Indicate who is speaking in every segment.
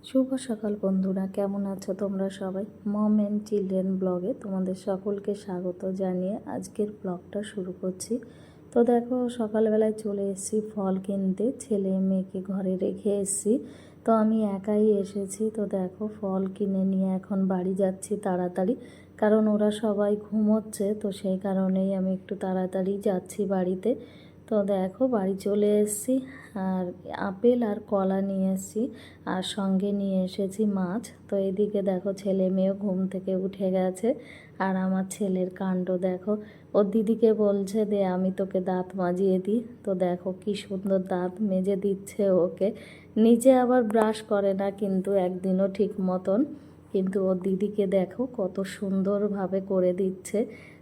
Speaker 1: শুভ সকাল বন্ধুরা, কেমন আছো তোমরা সবাই? মম অ্যান্ড চিলড্রেন ব্লগে তোমাদের সকলকে স্বাগত জানিয়ে আজকের ব্লগটা শুরু করছি। তো দেখো, সকালবেলায় চলে এসেছি ফল কিনতে, ছেলে মেয়েকে ঘরে রেখে এসেছি। তো আমি একাই এসেছি। তো দেখো, ফল কিনে নিয়ে এখন বাড়ি যাচ্ছি তাড়াতাড়ি, কারণ ওরা সবাই ঘুমোচ্ছে। তো সেই কারণেই আমি একটু তাড়াতাড়ি যাচ্ছি বাড়িতে। তো দেখো, বাড়ি চলে এসেছি। আর আপেল আর কলা নিয়ে এসেছি, আর সঙ্গে নিয়ে এসেছি মাছ। তো এদিকে দেখো, ছেলে মেয়েও ঘুম থেকে উঠে গেছে। আর আমার ছেলের কাণ্ড দেখো, ওর দিদিকে বলছে দে আমি তোকে দাঁত মাজিয়ে দিই। তো দেখো কি সুন্দর দাঁত মেজে দিচ্ছে ওকে। নিজে আবার ব্রাশ করে না কিন্তু একদিনও ঠিক মতন, কিন্তু ওর দিদিকে দেখো কত সুন্দরভাবে করে দিচ্ছে।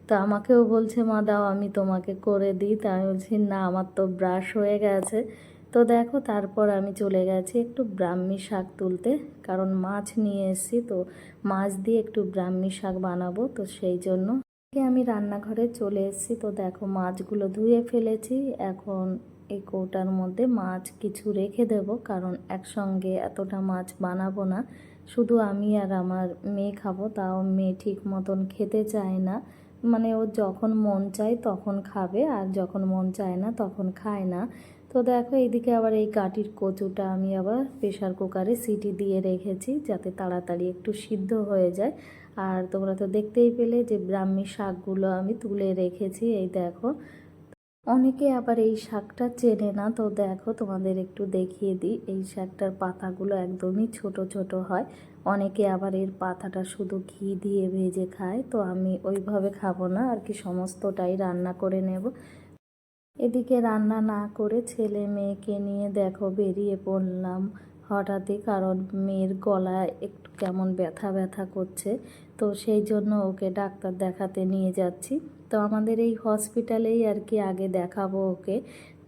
Speaker 1: তো আমাকেও বলছে মা দাও আমি তোমাকে করে দিই। তা আমি বলছি না, আমার তো ব্রাশ হয়ে গেছে। তো দেখো, তারপর আমি চলে গেছি একটু ব্রাহ্মী শাক তুলতে, কারণ মাছ নিয়ে এসেছি। তো মাছ দিয়ে একটু ব্রাহ্মী শাক বানাবো, তো সেই জন্য আমি রান্নাঘরে চলে এসেছি। তো দেখো, মাছগুলো ধুয়ে ফেলেছি। এখন এই কৌটার মধ্যে মাছ কিছু রেখে দেব, কারণ একসঙ্গে এতটা মাছ বানাবো না, শুধু আমি আর আমার মেয়ে খাবো। তাও মেয়ে ঠিক মতন খেতে চায় না, মানে ওর যখন মন চায় তখন খাবে, আর যখন মন চায় না তখন খায় না। তো দেখো, এইদিকে আবার এই কাঠির কচুটা আমি আবার প্রেশার কুকারে সিটি দিয়ে রেখেছি, যাতে তাড়াতাড়ি একটু সিদ্ধ হয়ে যায়। আর তোমরা তো দেখতেই পেলে যে ব্রাহ্মী শাকগুলো আমি তুলে রেখেছি। এই দেখো, অনেকে আবার এই শাকটা চেনে না। তো দেখো, তোমাদের একটু দেখিয়ে দিই, এই শাকটার পাতাগুলো একদমই ছোট ছোট হয়। অনেকে আবার এর পাতাটা শুধু ঘি দিয়ে ভেজে খায়। তো আমি ওইভাবে খাবো না আর কি, সমস্তটাই রান্না করে নেব। এদিকে রান্না না করে ছেলে মেয়েকে নিয়ে দেখো বেরিয়ে পড়লাম হঠাৎই, কারণ মেয়ের গলায় একটু কেমন ব্যথা ব্যথা করছে। তো সেই জন্য ওকে ডাক্তার দেখাতে নিয়ে যাচ্ছি। তো আমাদের এই হসপিটালেই আর কি আগে দেখাবো ওকে,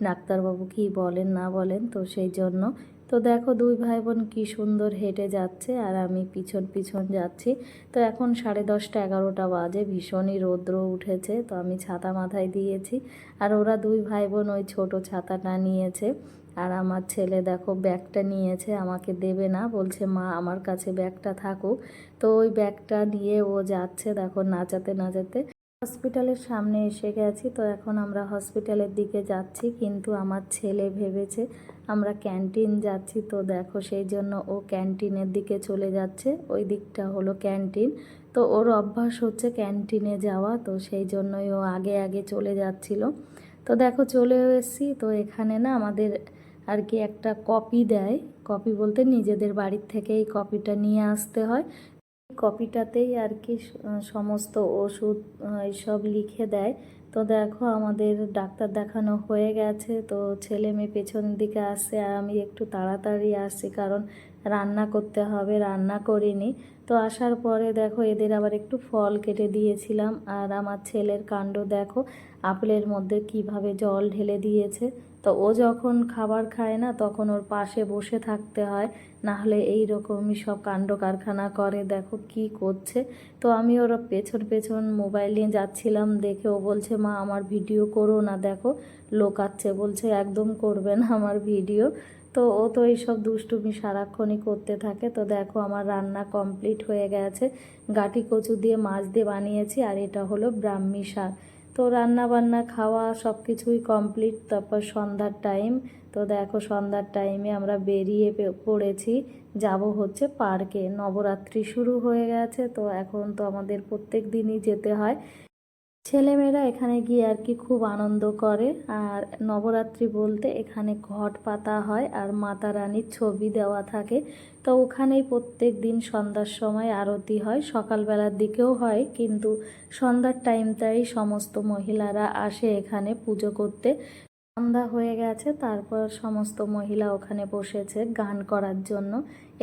Speaker 1: ডাক্তারবাবু কি বলেন না বলেন। তো সেই জন্য তো দেখো, দুই ভাই বোন কি সুন্দর হেঁটে যাচ্ছে, আর আমি পিছন পিছন যাচ্ছি। তো এখন 10:30 11টা বাজে, ভীষণই রৌদ্র উঠেছে। তো আমি ছাতা মাথায় দিয়েছি, আর ওরা দুই ভাই বোন ওই ছোট ছাতাটা নিয়েছে। আর আমার ছেলে দেখো ব্যাগটা নিয়েছে, আমাকে দেবে না, বলছে মা আমার কাছে ব্যাগটা থাকুক। তো ওই ব্যাগটা নিয়ে ও যাচ্ছে দেখো, নাচাতে নাচাতে। হসপিটালের সামনে এসে গেছি। তো এখন আমরা হসপিটালের দিকে যাচ্ছি, কিন্তু আমার ছেলে ভেবেছে আমরা ক্যান্টিন যাচ্ছি। তো দেখো, সেই জন্য ও ক্যান্টিনের দিকে চলে যাচ্ছে, ওই দিকটা হলো ক্যান্টিন। তো ওর অভ্যাস হচ্ছে ক্যান্টিনে যাওয়া, তো সেই জন্যই ও আগে আগে চলে যাচ্ছিল। তো দেখো, চলেও এসেছি। তো এখানে না আমাদের আর কি একটা কপি দেয়, কপি বলতে নিজেদের বাড়ির থেকে এই কপিটা নিয়ে আসতে হয়। কপিটাতেই আর কি সমস্ত ওষুধ এইসব লিখে দেয়। তো দেখো, আমাদের ডাক্তার দেখানো হয়ে গেছে। তো ছেলে মেয়ে পেছন দিকে আসছে, আর আমি একটু তাড়াতাড়ি আসছি, কারণ রান্না করতে হবে, রান্না করিনি। তো আসার পরে দেখো, এদের আবার একটু ফল কেটে দিয়েছিলাম। আর আমার ছেলের কাণ্ড দেখো, আপেলের মধ্যে কিভাবে জল ঢেলে দিয়েছে। তো ও যখন খাবার খায় না, তখন ওর পাশে বসে থাকতে হয়, না হলে এই রকমই সব কাণ্ড কারখানা করে। দেখো কি করছে। তো আমি ওর পেছন পেছন মোবাইল নিয়ে যাচ্ছিলাম, দেখে ও বলছে মা আমার ভিডিও করো না, দেখো লোকাচ্ছে, বলছে একদম করবে না আমার ভিডিও। তো ও তো এইসব দুষ্টুমি সারাক্ষণই করতে থাকে। তো দেখো, আমার রান্না কমপ্লিট হয়ে গেছে, গাটি কচু দিয়ে মাছ দিয়ে বানিয়েছি, আর এটা হলো ব্রাহ্মী শাক। তো রান্না বান্না খাওয়া সব কিছুই কমপ্লিট। তারপর সন্ধ্যার টাইম। তো দেখো, সন্ধ্যার টাইমে আমরা বেরিয়ে পড়েছি, যাব হচ্ছে পার্কে। নবরাত্রি শুরু হয়ে গেছে, তো এখন তো আমাদের প্রত্যেক দিনই যেতে হয়। ছেলেমেয়েরা এখানে গিয়ে আর কি খুব আনন্দ করে। আর নবরাত্রি বলতে এখানে ঘট পাতা হয়, আর মাতা রানীর ছবি দেওয়া থাকে। তো ওখানেই প্রত্যেক দিন সন্ধ্যার সময় আরতি হয়, সকালবেলার দিকেও হয়, কিন্তু সন্ধ্যার টাইমটাই সমস্ত মহিলারা আসে এখানে পুজো করতে। সন্ধ্যা হয়ে গেছে, তারপর সমস্ত মহিলা ওখানে বসেছে গান করার জন্য।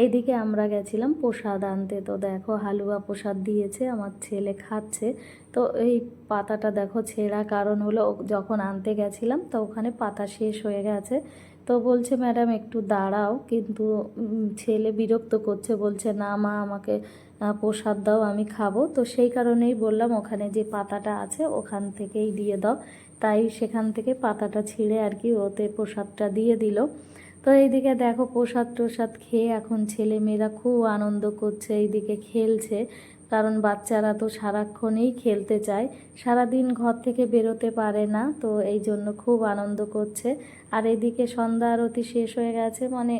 Speaker 1: এদিকে আমরা গেছিলাম প্রসাদ আনতে। তো দেখো, হালুয়া প্রসাদ দিয়েছে, আমার ছেলে খাচ্ছে। তো এই পাতাটা দেখো ছেঁড়া, কারণ হলো যখন আনতে গেছিলাম তো ওখানে পাতা শেষ হয়ে গেছে। তো বলছে ম্যাডাম একটু দাঁড়াও, কিন্তু ছেলে বিরক্ত করছে, বলছে না মা আমাকে প্রসাদ দাও, আমি খাবো। তো সেই কারণেই বললাম ওখানে যে পাতাটা আছে ওখান থেকেই দিয়ে দাও। তাই সেখান থেকে পাতাটা ছিঁড়ে আর কি ওতে প্রসাদটা দিয়ে দিল। তো এইদিকে দেখো প্রসাদ টোসাদ খেয়ে এখন ছেলেমেয়েরা খুব আনন্দ করছে, এইদিকে খেলছে। কারণ বাচ্চারা তো সারাক্ষণই খেলতে চায়, সারাদিন ঘর থেকে বেরোতে পারে না, তো এই জন্য খুব আনন্দ করছে। আর এদিকে সন্ধ্যা আরতি শেষ হয়ে গেছে, মানে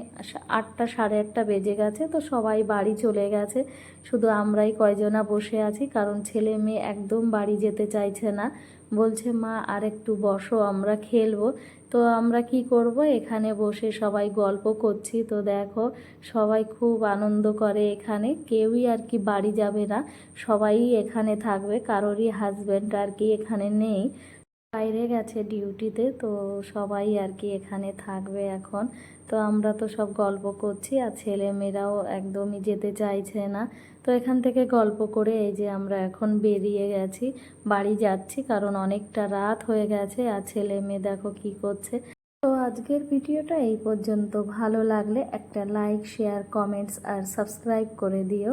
Speaker 1: 8টা সাড়ে 8টা বেজে গেছে, তো সবাই বাড়ি চলে গেছে। শুধু আমরাই কয়জনা বসে আছি, কারণ ছেলে মেয়ে একদম বাড়ি যেতে চাইছে না, বলছে মা আর একটু বসো, আমরা খেলবো। তো আমরা কি করব, এখানে বসে সবাই গল্প করছি। তো দেখো সবাই খুব আনন্দ করে এখানে, কেউই আর কি বাড়ি যাবে না, সবাই এখানে থাকবে। কারোরই হাজব্যান্ড আর কি এখানে নেই, বাইরে গেছে ডিউটিতে, তো সবাই আর কি এখানে থাকবে এখন। তো আমরা তো সব গল্প করছি, আর ছেলেমেয়েরাও একদমই যেতে চাইছে না। তো এখান থেকে গল্প করে এই যে আমরা এখন বেরিয়ে গেছি, বাড়ি যাচ্ছি, কারণ অনেকটা রাত হয়ে গেছে। আর ছেলে মেয়ে দেখো কি করছে। তো আজকের ভিডিওটা এই পর্যন্ত, ভালো লাগলে একটা লাইক, শেয়ার, কমেন্টস আর সাবস্ক্রাইব করে দিও।